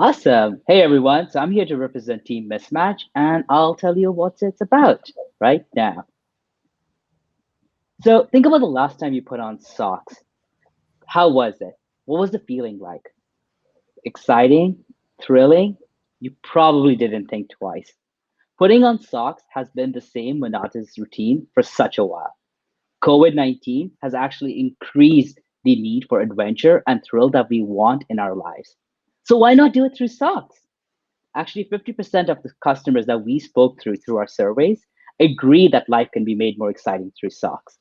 Awesome. Hey everyone. So I'm here to represent Team Mismatch and I'll tell you what it's about right now. So think about the last time you put on socks. How was it? What was the feeling like? Exciting? Thrilling? You probably didn't think twice. Putting on socks has been the same monotonous routine for such a while. COVID-19 has actually increased the need for adventure and thrill that we want in our lives. So why not do it through socks? Actually, 50% of the customers that we spoke through our surveys agree that life can be made more exciting through socks.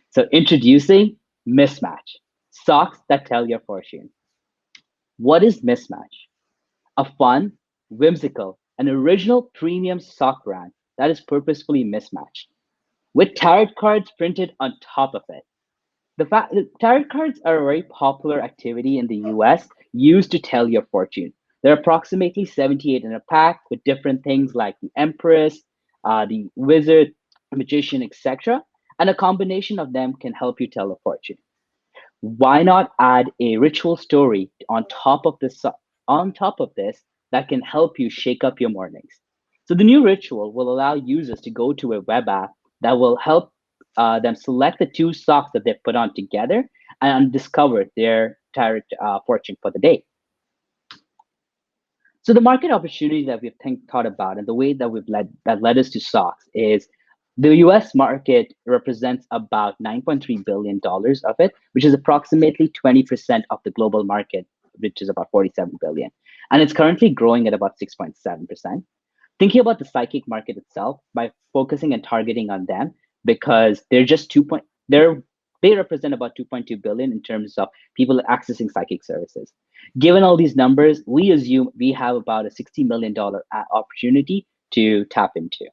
So introducing Mismatch, socks that tell your fortune. What is Mismatch? A fun, whimsical, and original premium sock brand that is purposefully mismatched with tarot cards printed on top of it. The tarot cards are a very popular activity in the US used to tell your fortune. There are approximately 78 in a pack with different things like the Empress, the Wizard, Magician, etc. And a combination of them can help you tell a fortune. Why not add a ritual story on top of this that can help you shake up your mornings? So the new ritual will allow users to go to a web app that will help them select the two socks that they've put on together and discover their tarot fortune for the day. So the market opportunity that we've thought about and the way that led us to socks is the US market represents about $9.3 billion of it, which is approximately 20% of the global market, which is about 47 billion. And it's currently growing at about 6.7%. Thinking about the psychic market itself by focusing and targeting on them because they're they represent about 2.2 billion in terms of people accessing psychic services. Given all these numbers, we assume we have about a $60 million opportunity to tap into.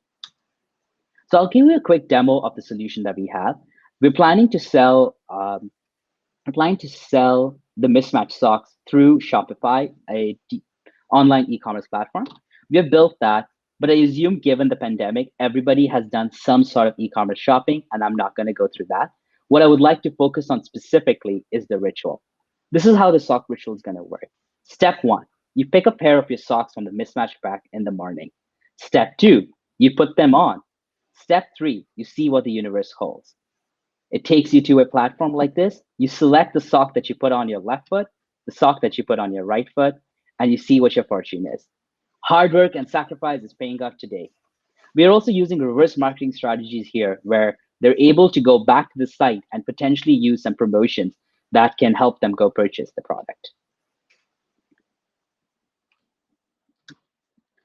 So I'll give you a quick demo of the solution that we have. We're planning to sell the mismatch socks through Shopify, online e-commerce platform. We have built that, but I assume given the pandemic, everybody has done some sort of e-commerce shopping, and I'm not going to go through that. What I would like to focus on specifically is the ritual. This is how the sock ritual is going to work. Step one, you pick a pair of your socks from the mismatch rack in the morning. Step two, you put them on. Step three, you see what the universe holds. It takes you to a platform like this. You select the sock that you put on your left foot, the sock that you put on your right foot, and you see what your fortune is. Hard work and sacrifice is paying off today. We are also using reverse marketing strategies here where they're able to go back to the site and potentially use some promotions that can help them go purchase the product.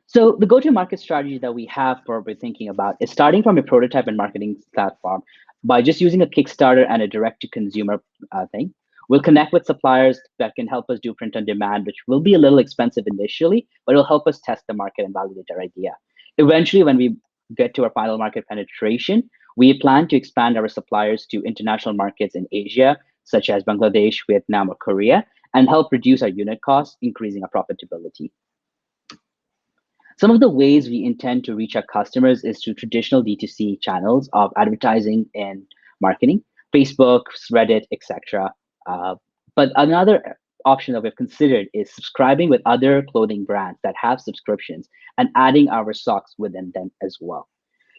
So the go-to-market strategy that we have for we're thinking about is starting from a prototype and marketing platform by just using a Kickstarter and a direct-to-consumer thing. We'll connect with suppliers that can help us do print on demand, which will be a little expensive initially, but it'll help us test the market and validate our idea. Eventually, when we get to our final market penetration, we plan to expand our suppliers to international markets in Asia, such as Bangladesh, Vietnam, or Korea, and help reduce our unit costs, increasing our profitability. Some of the ways we intend to reach our customers is through traditional D2C channels of advertising and marketing, Facebook, Reddit, etc. But another option that we've considered is subscribing with other clothing brands that have subscriptions and adding our socks within them as well.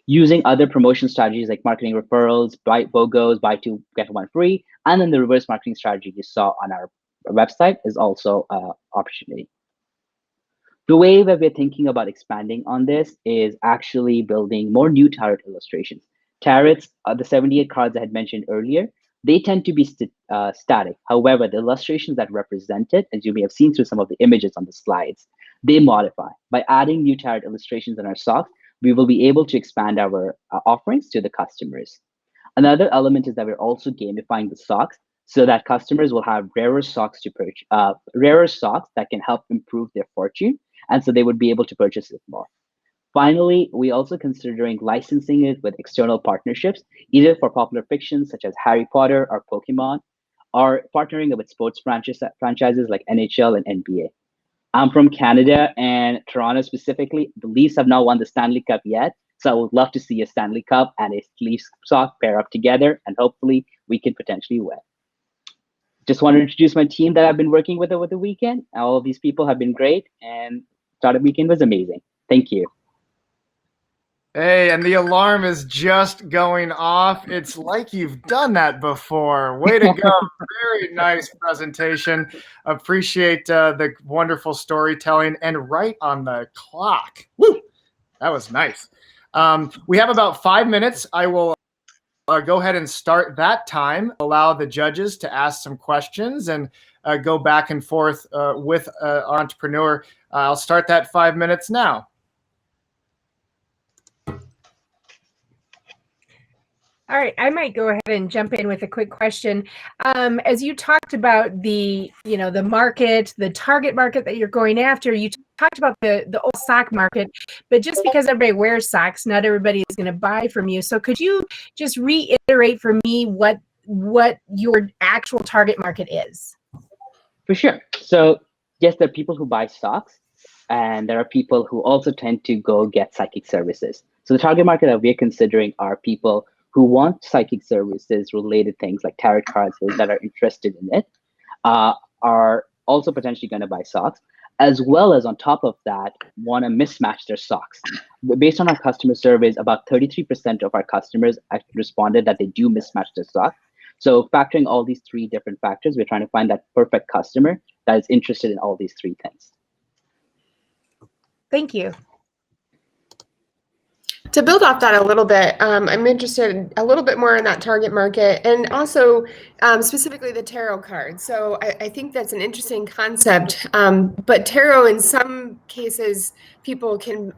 Using other promotion strategies like marketing referrals, buy BOGOs, buy two, get one free, and then the reverse marketing strategy you saw on our website is also an opportunity. The way that we're thinking about expanding on this is actually building more new tarot illustrations. Tarots, the 78 cards I had mentioned earlier, they tend to be static. However, the illustrations that represent it, as you may have seen through some of the images on the slides, they modify. By adding new tarot illustrations in our socks, we will be able to expand our offerings to the customers. Another element is that we're also gamifying the socks so that customers will have rarer socks to purchase, rarer socks that can help improve their fortune, and so they would be able to purchase it more. Finally, we also considering licensing it with external partnerships, either for popular fiction such as Harry Potter or Pokemon, or partnering with sports franchises like NHL and NBA. I'm from Canada and Toronto specifically. The Leafs have not won the Stanley Cup yet, so I would love to see a Stanley Cup and a Leafs sock pair up together, and hopefully we can potentially win. just want to introduce my team that I've been working with over the weekend. All of these people have been great, and startup weekend was amazing. Thank you. Hey, and the alarm is just going off. It's like you've done that before. Way to go. Very nice presentation. Appreciate the wonderful storytelling and right on the clock. Woo! That was nice. We have about 5 minutes. I will go ahead and start that time, allow the judges to ask some questions and go back and forth with our entrepreneur. I'll start that 5 minutes now. All right, I might go ahead and jump in with a quick question. As you talked about the market, the target market that you're going after, you talked about the old sock market, but just because everybody wears socks, not everybody is going to buy from you. So could you just reiterate for me what your actual target market is? For sure. So yes, there are people who buy socks, and there are people who also tend to go get psychic services. So the target market that we're considering are people who want psychic services related things like tarot cards that are interested in it, are also potentially going to buy socks, as well as on top of that, want to mismatch their socks. Based on our customer surveys, about 33% of our customers actually responded that they do mismatch their socks. So factoring all these three different factors, we're trying to find that perfect customer that is interested in all these three things. Thank you. To build off that a little bit, I'm interested a little bit more in that target market and also specifically the tarot card. So I think that's an interesting concept, but tarot in some cases people can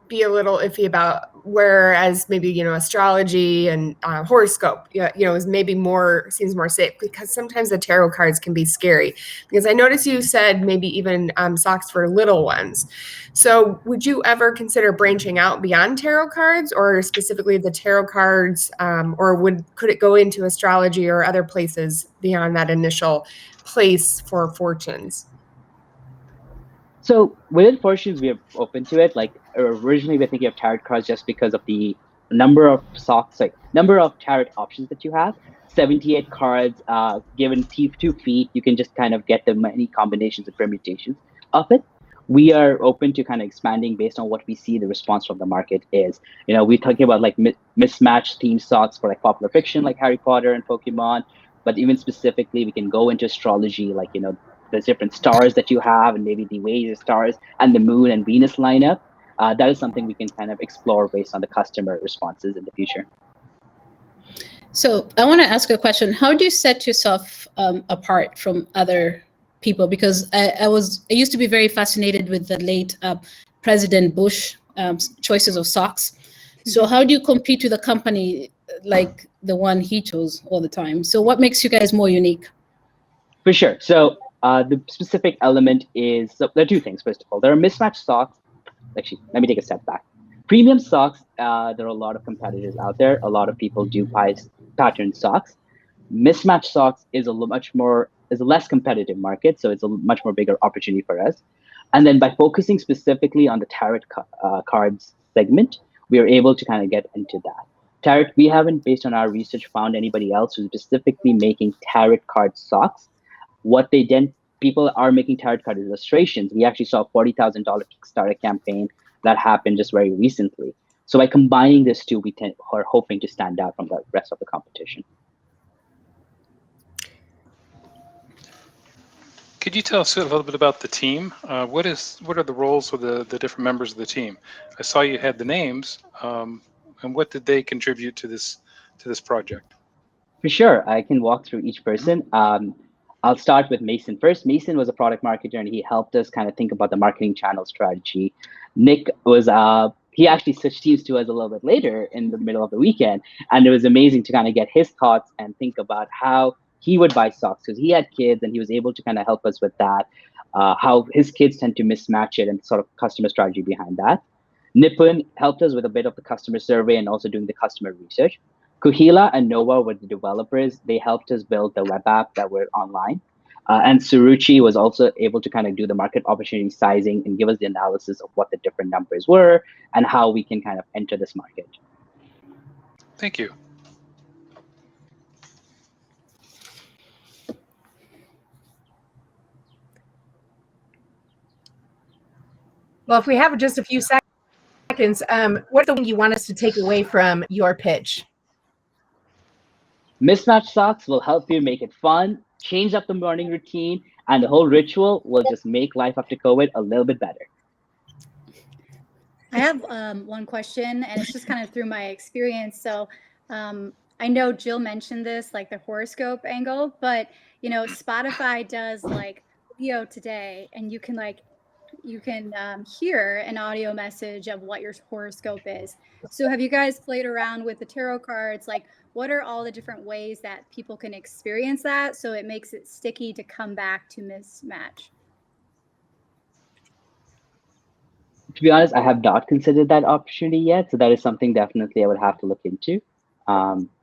be a little iffy about, whereas maybe astrology and horoscope is maybe seems more safe, because sometimes the tarot cards can be scary. Because I noticed you said maybe even socks for little ones. So would you ever consider branching out beyond tarot cards, or specifically the tarot cards, or could it go into astrology or other places beyond that initial place for fortunes? So within fortunes, we are open to it. Like originally, we're thinking of tarot cards just because of the number of socks, like number of tarot options that you have. 78 cards, given 2 feet, you can just kind of get the many combinations and permutations of it. We are open to kind of expanding based on what we see the response from the market is. We're talking about like mismatched theme socks for like popular fiction, like Harry Potter and Pokemon. But even specifically, we can go into astrology, like there's different stars that you have, and maybe the way the stars and the moon and Venus line up. That is something we can kind of explore based on the customer responses in the future. So I want to ask a question. How do you set yourself apart from other people? Because I used to be very fascinated with the late President Bush choices of socks. So how do you compete with a company like the one he chose all the time? So what makes you guys more unique? For sure. So the specific element is, so there are two things. First of all, there are mismatched socks. Actually, let me take a step back. Premium socks, there are a lot of competitors out there. A lot of people do buy patterned socks. Mismatched socks is a less competitive market, so it's a much more bigger opportunity for us. And then by focusing specifically on the tarot cards segment, we are able to kind of get into that. Tarot, we haven't, based on our research, found anybody else who's specifically making tarot card socks. What they then, people are making tarot card illustrations. We actually saw a $40,000 Kickstarter campaign that happened just very recently. So by combining this two, we are hoping to stand out from the rest of the competition. Could you tell us a little bit about the team? What are the roles of the different members of the team? I saw you had the names, and what did they contribute to this project? For sure, I can walk through each person. I'll start with Mason first. Mason was a product marketer, and he helped us kind of think about the marketing channel strategy. Nick was he actually switched teams to us a little bit later in the middle of the weekend, and it was amazing to kind of get his thoughts and think about how he would buy socks, because he had kids and he was able to kind of help us with that, how his kids tend to mismatch it and sort of customer strategy behind that. Nipun helped us with a bit of the customer survey and also doing the customer research. Kuhila and Nova were the developers. They helped us build the web app that were online. And Suruchi was also able to kind of do the market opportunity sizing and give us the analysis of what the different numbers were and how we can kind of enter this market. Thank you. Well, if we have just a few seconds, what's the one you want us to take away from your pitch? Mismatch Socks will help you make it fun, change up the morning routine, and the whole ritual will just make life after COVID a little bit better. I have one question, and it's just kind of through my experience. So I know Jill mentioned this, like the horoscope angle, but you know, Spotify does like video today, and you can hear an audio message of what your horoscope is. So have you guys played around with the tarot cards? Like, what are all the different ways that people can experience that so it makes it sticky to come back to Mismatch? To be honest, I have not considered that opportunity yet. So that is something definitely I would have to look into.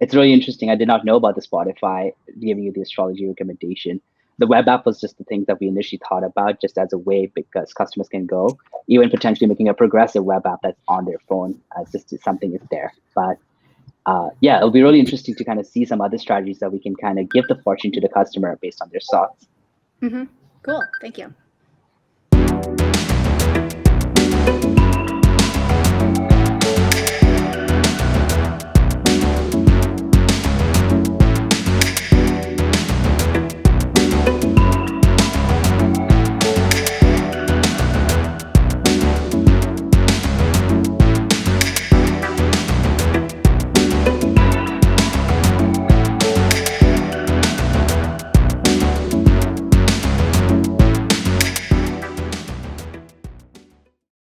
It's really interesting. I did not know about the Spotify giving you the astrology recommendation. The web app was just the things that we initially thought about just as a way because customers can go, even potentially making a progressive web app that's on their phone, just something is there. But yeah, it'll be really interesting to kind of see some other strategies that we can kind of give the fortune to the customer based on their thoughts. Cool. Thank you.